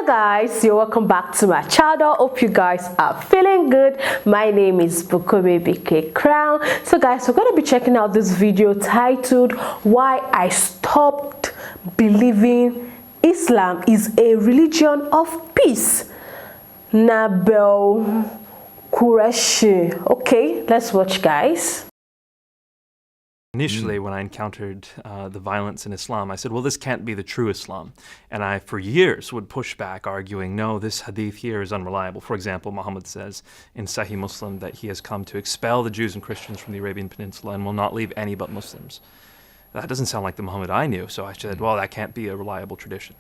Hello guys, you're welcome back to my channel. Hope you guys are feeling good. My name is Bukobe BK Crown. So guys, we're going to be checking out this video titled Why I Stopped Believing Islam is a Religion of Peace. Nabeel Qureshi. Okay, let's watch guys. Initially, when I encountered the violence in Islam, I said, well, this can't be the true Islam. And I, for years, would push back, arguing, no, this hadith here is unreliable. For example, Muhammad says in Sahih Muslim that he has come to expel the Jews and Christians from the Arabian Peninsula and will not leave any but Muslims. That doesn't sound like the Muhammad I knew, so I said, well, that can't be a reliable tradition.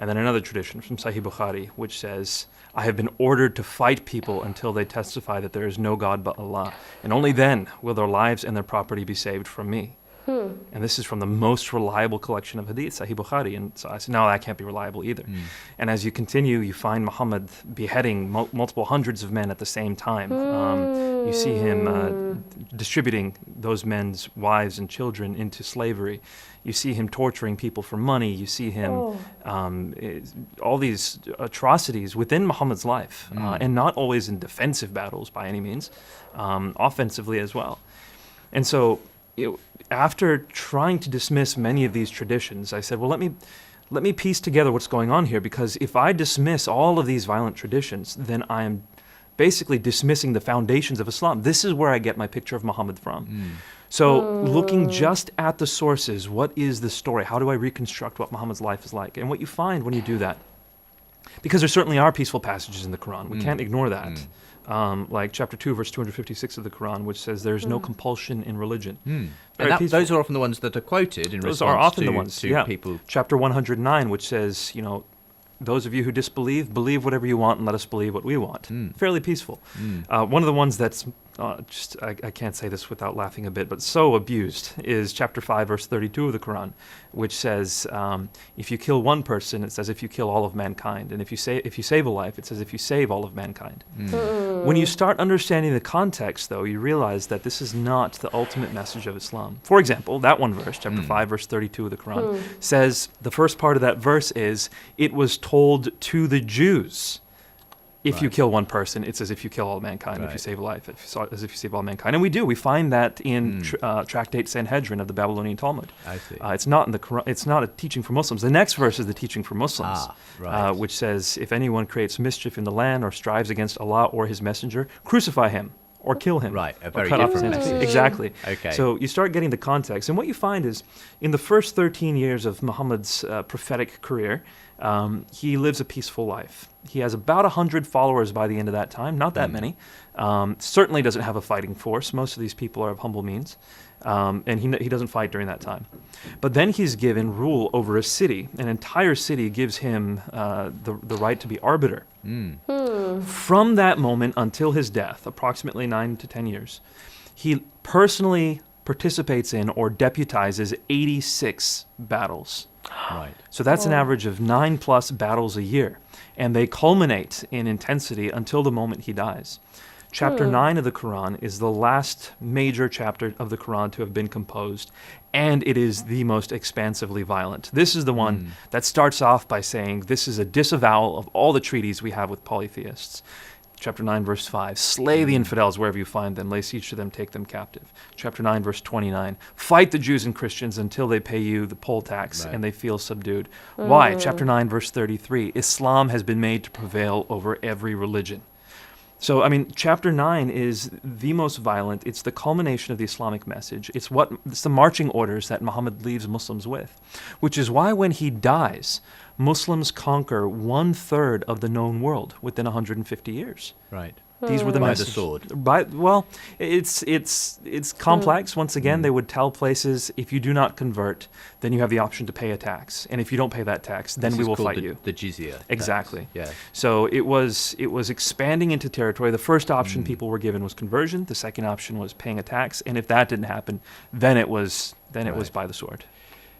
And then another tradition from Sahih Bukhari, which says, I have been ordered to fight people until they testify that there is no God but Allah, and only then will their lives and their property be saved from me. And this is from the most reliable collection of hadith, Sahih Bukhari. And so I said, no, that can't be reliable either. And as you continue, you find Muhammad beheading multiple hundreds of men at the same time. You see him distributing those men's wives and children into slavery. You see him torturing people for money. You see him all these atrocities within Muhammad's life, and not always in defensive battles by any means, offensively as well. And so after trying to dismiss many of these traditions, I said, well, let me piece together what's going on here, because if I dismiss all of these violent traditions, then I am basically dismissing the foundations of Islam. This is where I get my picture of Muhammad from. So looking just at the sources, what is the story? How do I reconstruct what Muhammad's life is like? And what you find when you do that, because there certainly are peaceful passages in the Quran, we can't ignore that. Like chapter 2, verse 256 of the Quran, which says there is no compulsion in religion. And those are often the ones that are quoted in those response are often to, the ones, to yeah. people. Chapter 109, which says, those of you who disbelieve, believe whatever you want and let us believe what we want. Fairly peaceful. One of the ones that's I can't say this without laughing a bit, but so abused is chapter 5, verse 32 of the Quran, which says, if you kill one person, it says if you kill all of mankind. And if you save a life, it says if you save all of mankind. When you start understanding the context, though, you realize that this is not the ultimate message of Islam. For example, that one verse, chapter 5, verse 32 of the Quran, says, the first part of that verse is, it was told to the Jews. If you kill one person, it's as if you kill all mankind. If you save a life, as if you save all mankind. And we do. We find that in Tractate Sanhedrin of the Babylonian Talmud. I see. It's not in the Quran, it's not a teaching for Muslims. The next verse is the teaching for Muslims, which says, if anyone creates mischief in the land or strives against Allah or his messenger, crucify him or kill him. Right, a very cut off his different head. message. Exactly. Okay. So you start getting the context. And what you find is, in the first 13 years of Muhammad's prophetic career, he lives a peaceful life. He has about 100 followers by the end of that time, not that many. Certainly doesn't have a fighting force. Most of these people are of humble means. And he doesn't fight during that time. But then he's given rule over a city. An entire city gives him the right to be arbiter. From that moment until his death, approximately 9 to 10 years, he personally participates in or deputizes 86 battles. Right. So that's an average of 9+ battles a year. And they culminate in intensity until the moment he dies. Chapter 9 of the Quran is the last major chapter of the Quran to have been composed, and it is the most expansively violent. This is the one that starts off by saying, this is a disavowal of all the treaties we have with polytheists. Chapter 9, verse 5, slay the infidels wherever you find them, lay siege to them, take them captive. Chapter 9, verse 29, fight the Jews and Christians until they pay you the poll tax and they feel subdued. Why? Chapter 9, verse 33, Islam has been made to prevail over every religion. So, I mean, chapter 9 is the most violent. It's the culmination of the Islamic message. It's the marching orders that Muhammad leaves Muslims with, which is why when he dies, Muslims conquer 1/3 of the known world within 150 years. Right. These were the By messages. the sword. Well, it's complex. Once again, they would tell places, if you do not convert, then you have the option to pay a tax, and if you don't pay that tax, then we will fight you. The jizya. Exactly. Yeah. So it was expanding into territory. The first option people were given was conversion. The second option was paying a tax, and if that didn't happen, then it was by the sword.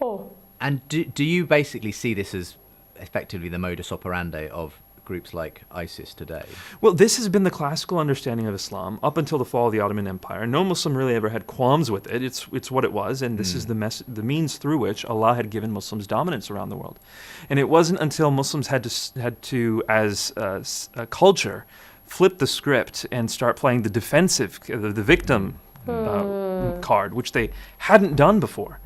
Oh. And do you basically see this as effectively the modus operandi of groups like ISIS today? Well, this has been the classical understanding of Islam up until the fall of the Ottoman Empire. No Muslim really ever had qualms with it. It's what it was, and this is the means through which Allah had given Muslims dominance around the world. And it wasn't until Muslims had to as a culture, flip the script and start playing the defensive, the victim card, which they hadn't done before.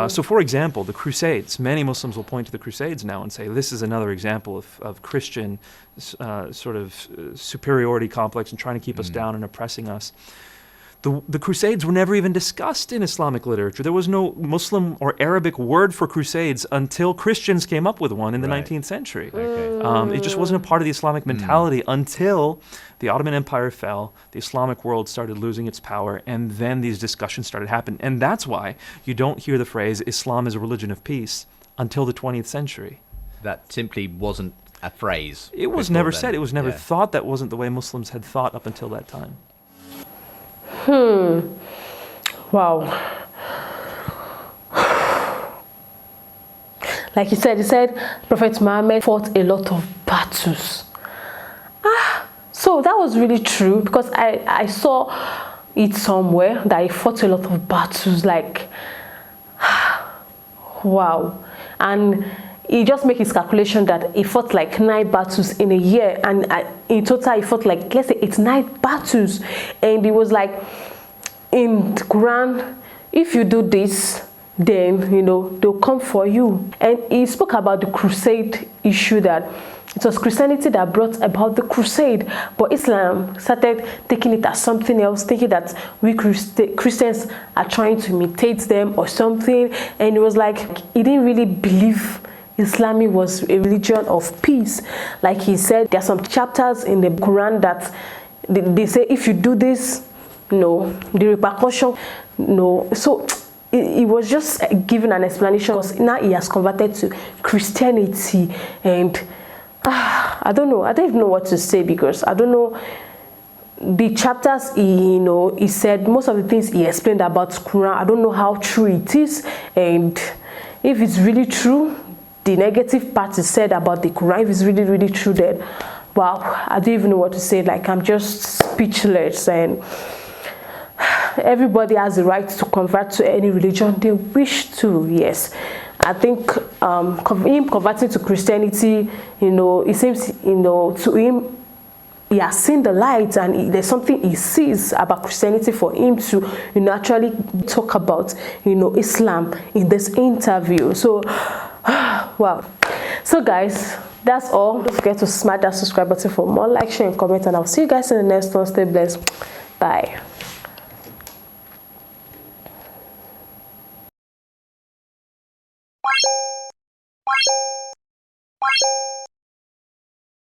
So, for example, the Crusades. Many Muslims will point to the Crusades now and say this is another example of Christian sort of superiority complex and trying to keep us down and oppressing us. The Crusades were never even discussed in Islamic literature. There was no Muslim or Arabic word for Crusades until Christians came up with one in the 19th century. It just wasn't a part of the Islamic mentality until the Ottoman Empire fell, the Islamic world started losing its power, and then these discussions started happening. And that's why you don't hear the phrase, Islam is a religion of peace, until the 20th century. That simply wasn't a phrase. It was never said. It was never thought. That wasn't the way Muslims had thought up until that time. Wow. Like he said Prophet Muhammad fought a lot of battles. So that was really true, because I saw it somewhere that he fought a lot of battles, like wow. And he just make his calculation that he fought like 9 battles in a year, and in total he fought like, let's say, 89 battles. And he was like, in the Quran, if you do this, then they'll come for you. And he spoke about the crusade issue, that it was Christianity that brought about the crusade, but Islam started taking it as something else, thinking that we Christians are trying to imitate them or something. And it was like he didn't really believe Islam was a religion of peace. Like he said, there are some chapters in the Quran that they say if you do this, no, the repercussion, no. So he was just giving an explanation, because now he has converted to Christianity. And I don't know. I don't even know what to say, because I don't know. The chapters he said, most of the things he explained about Quran, I don't know how true it is, and if it's really true. The negative part is said about the Quran. If it's really, really true, then wow, I don't even know what to say. Like, I'm just speechless. And everybody has the right to convert to any religion they wish to. Yes, I think him converting to Christianity, it seems to him, he has seen the light, and there's something he sees about Christianity for him to actually talk about Islam in this interview. So wow. So guys, that's all. Don't forget to smash that subscribe button for more. Like, share, and comment, and I'll see you guys in the next one. Stay blessed. Bye.